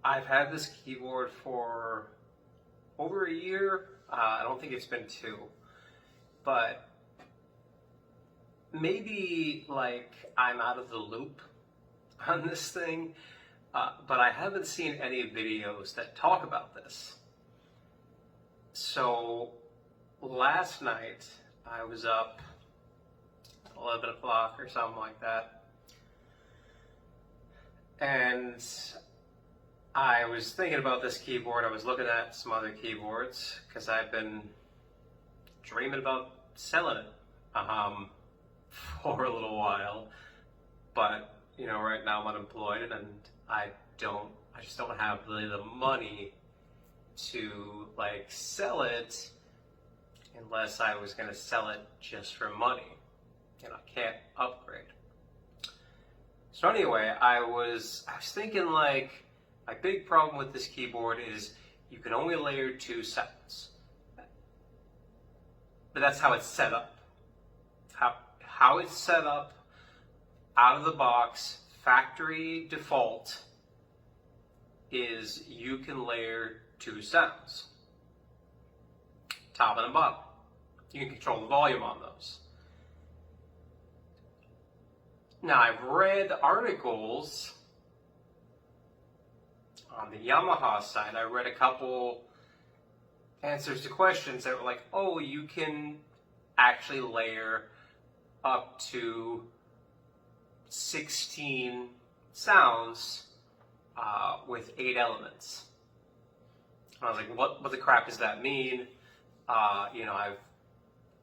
I've had this keyboard for over a year. I don't think it's been 2, but maybe like I'm out of the loop on this thing, but I haven't seen any videos that talk about this. So last night I was up 11 o'clock or something like that, and I was thinking about this keyboard. I was looking at some other keyboards because I've been dreaming about selling it for a little while, but you know, right now I'm unemployed and I just don't have really the money to like sell it unless I was going to sell it just for money, and I can't upgrade. So anyway, I was thinking, like, my big problem with this keyboard is you can only layer 2 sounds. But that's how it's set up. How it's set up out of the box, factory default, is you can layer 2 sounds, top and bottom. You can control the volume on those. Now, I've read articles on the Yamaha side. I read a couple answers to questions that were like, oh, you can actually layer up to 16 sounds with 8 elements. And I was like, what the crap does that mean? You know, I've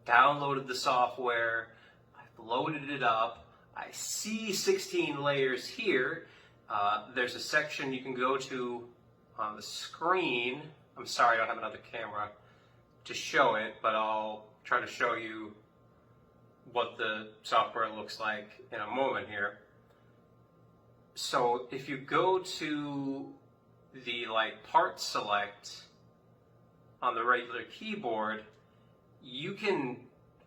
downloaded the software, I've loaded it up, I see 16 layers here. There's a section you can go to on the screen. I'm sorry I don't have another camera to show it, but I'll try to show you what the software looks like in a moment here. So if you go to the part select on the regular keyboard, you can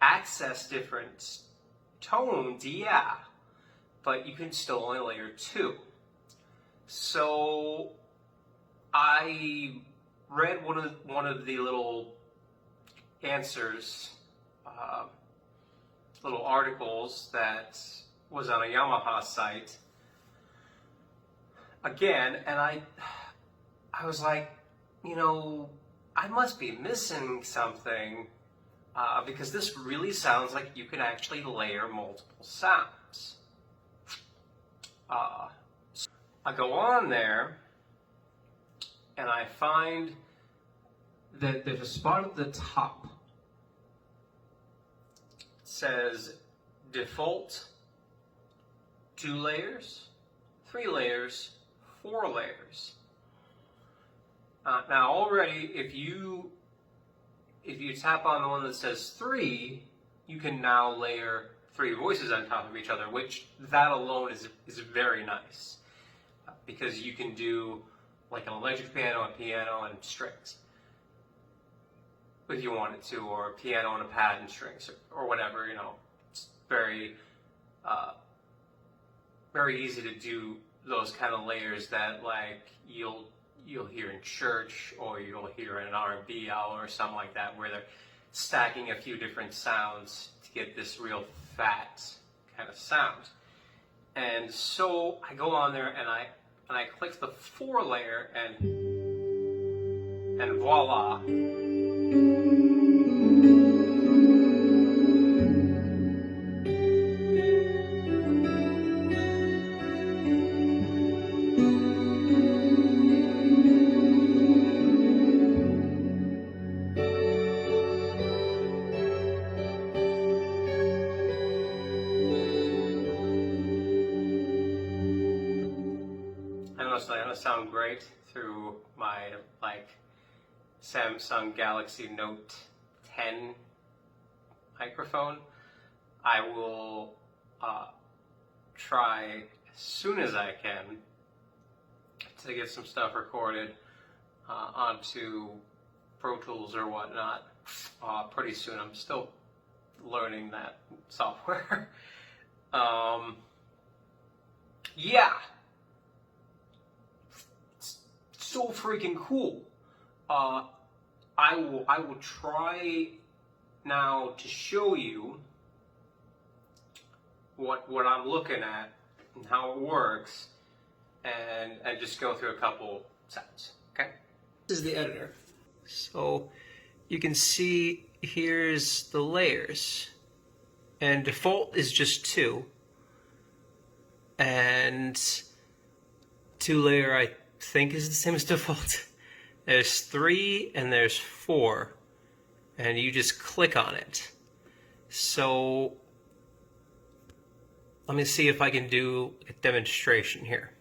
access different tones, yeah, but you can still only layer 2. So I read one of the little answers, little articles that was on a Yamaha site again, and I was like, you know, I must be missing something, because this really sounds like you can actually layer multiple sounds. So I go on there and I find that there's a spot at the top. It says default 2 layers, 3 layers, 4 layers. Now already, if you tap on the one that says 3, you can now layer 3 voices on top of each other, which that alone is very nice, because you can do like an electric piano, a piano, and strings if you wanted to, or a piano and a pad and strings, or whatever. You know, it's very easy to do those kind of layers that like you'll hear in church, or you'll hear in an R&B hour or something like that, where they're stacking a few different sounds to get this real fat kind of sound. And so I go on there and I click the 4 layer, and voila. It's gonna sound great through my Samsung Galaxy Note 10 microphone. I will try as soon as I can to get some stuff recorded onto Pro Tools or whatnot pretty soon. I'm still learning that software. Yeah. so freaking cool. I will try now to show you what I'm looking at and how it works, and just go through a couple sounds. Okay. This is the editor. So you can see here's the layers, and default is just 2, and 2 layer I think is the same as default. There's 3 and there's 4, and you just click on it. So let me see if I can do a demonstration here.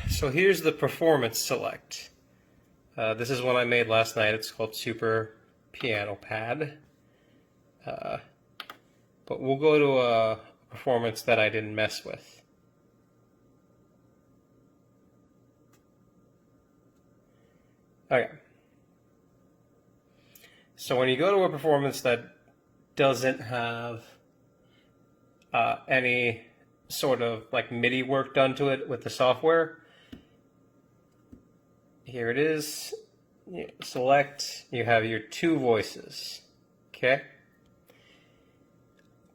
So here's the performance select. This is one I made last night. It's called Super Piano Pad. But we'll go to a performance that I didn't mess with. Okay. So when you go to a performance that doesn't have any sort of like MIDI work done to it with the software, here it is. You select, you have your 2 voices. Okay.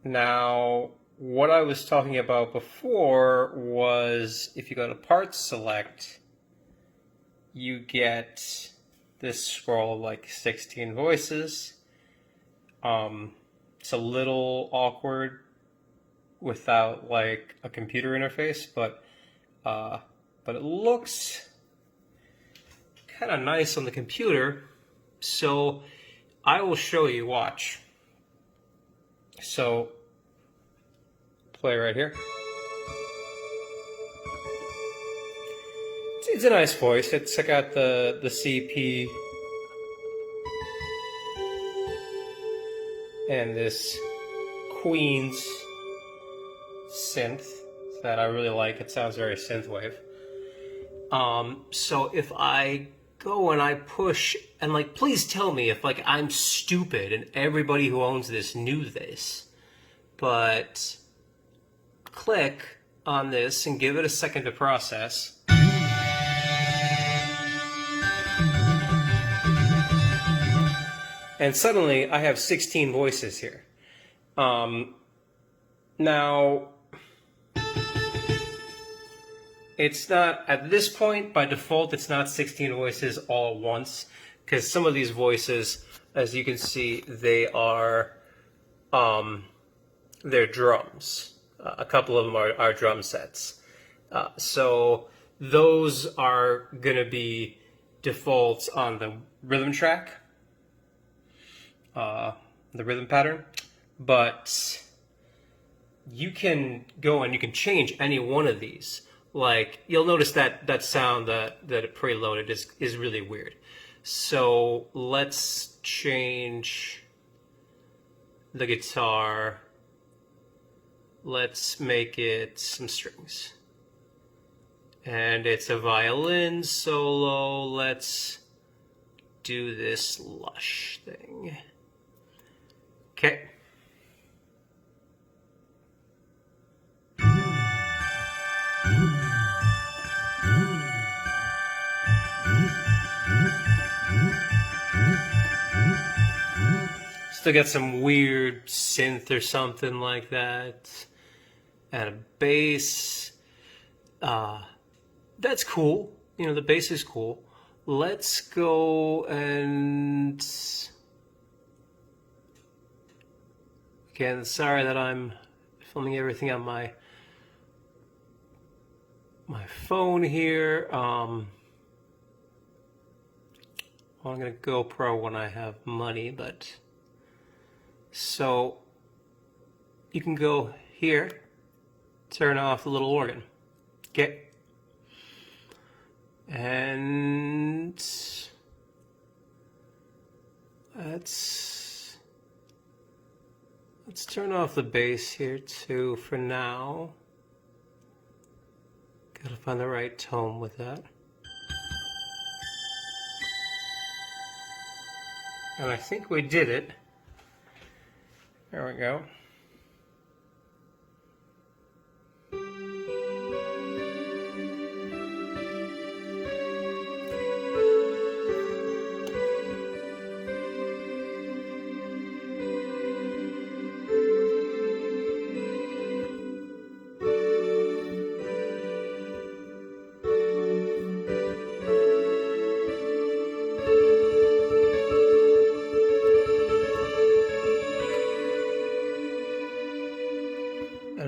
Now, what I was talking about before was if you go to Parts Select, you get this scroll of like 16 voices. It's a little awkward without like a computer interface, but it looks kind of nice on the computer. So I will show you. Watch. So play right here. It's a nice voice. It's got the CP and this Queen's synth that I really like. It sounds very synthwave. So if I go and I push, and like, please tell me if like I'm stupid and everybody who owns this knew this, but click on this and give it a second to process. And suddenly I have 16 voices here. Now, it's not, at this point, by default, it's not 16 voices all at once, because some of these voices, as you can see, they are, they're drums. A couple of them are drum sets. So those are going to be defaults on the rhythm track, the rhythm pattern, but you can go and you can change any one of these. Like, you'll notice that that sound that it preloaded is really weird. So let's change the guitar. Let's make it some strings. And it's a violin solo. Let's do this lush thing. Okay. Still got some weird synth or something like that, and a bass. That's cool. You know, the bass is cool. Let's go and again, sorry that I'm filming everything on my phone here. I'm gonna GoPro when I have money, but. So you can go here, turn off the little organ, okay? And let's turn off the bass here too for now. Gotta find the right tone with that. And I think we did it. There we go.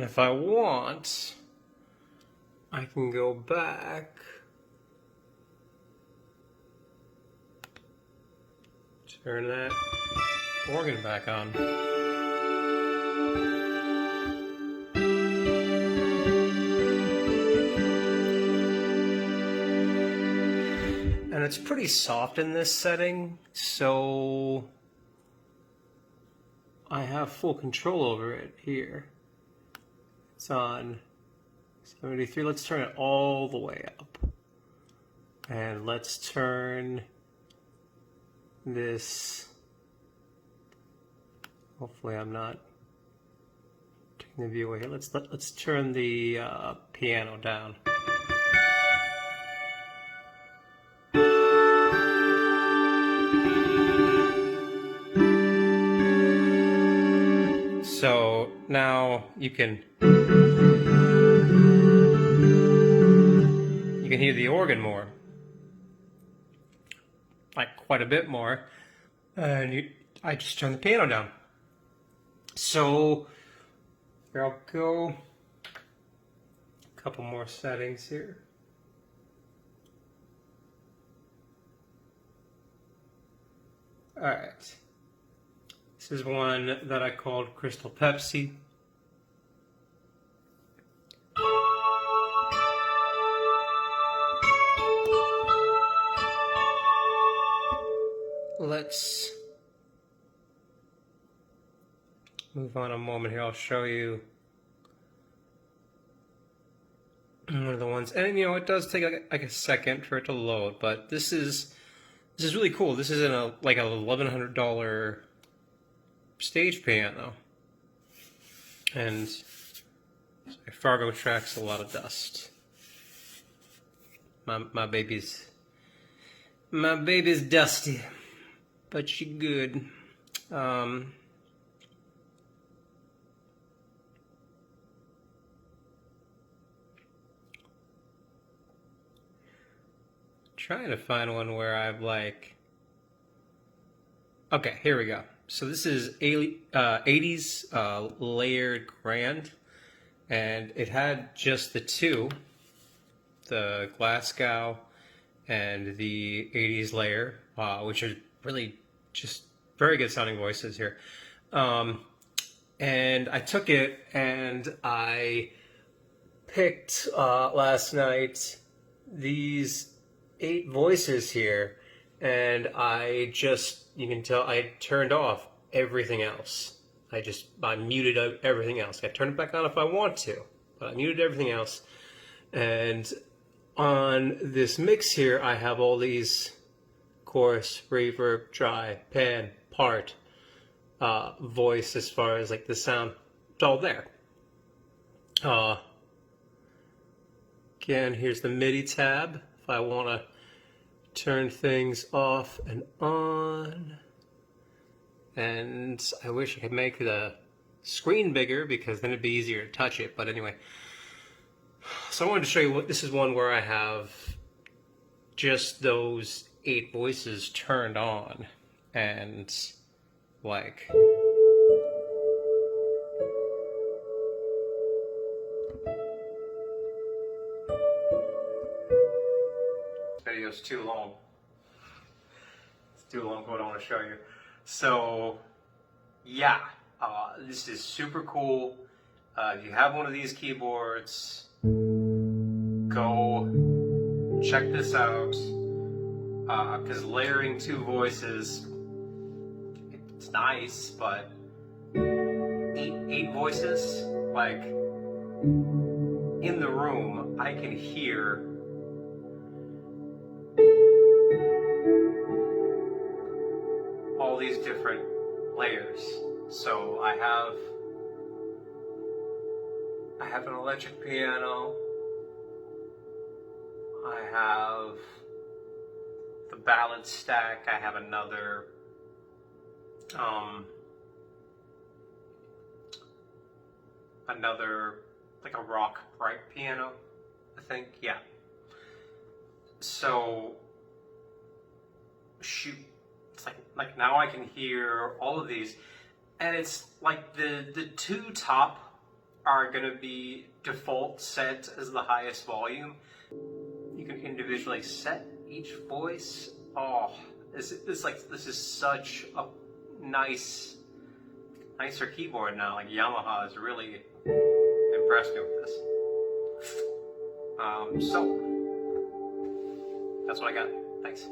And if I want, I can go back, turn that organ back on. And it's pretty soft in this setting, so I have full control over it here. It's on 73. Let's turn it all the way up. And let's turn this, hopefully I'm not taking the view away here. Let's turn the piano down. So now you can hear the organ more, like quite a bit more, and I just turn the piano down. So here I'll go a couple more settings here. All right. This is one that I called Crystal Pepsi. Let's move on a moment here. I'll show you one of the ones, and you know it does take like a second for it to load, but this is really cool. This is in a like a $1,100 stage piano, and Fargo tracks a lot of dust. My baby's dusty, but she good. Trying to find one where I've like, okay, here we go. So this is 80s layered grand, and it had just the two, the Glasgow and the 80s layer, which are really just very good sounding voices here. And I took it and I picked last night these 8 voices here, and I just, you can tell I turned off everything else. I muted out everything else. I turn it back on if I want to, but I muted everything else. And on this mix here, I have all these chorus, reverb, dry, pan, part, voice as far as like the sound. It's all there. Again, here's the MIDI tab if I want to turn things off and on. And I wish I could make the screen bigger because then it'd be easier to touch it. But anyway, so I wanted to show you what this is, one where I have just those 8 voices turned on, and like this video's too long. It's too long for what I want to show you. So yeah, this is super cool. If you have one of these keyboards, go check this out, because layering 2 voices, it's nice, but 8 voices, like in the room, I can hear all these different layers. So I have an electric piano, I have the ballad stack, I have another like a rock bright piano, I think, yeah. So shoot, it's like now I can hear all of these, and it's like the 2 top are going to be default set as the highest volume. You can individually set each voice. Oh, this is such a nicer keyboard now. Like Yamaha has really impressed me with this. So that's what I got. Thanks.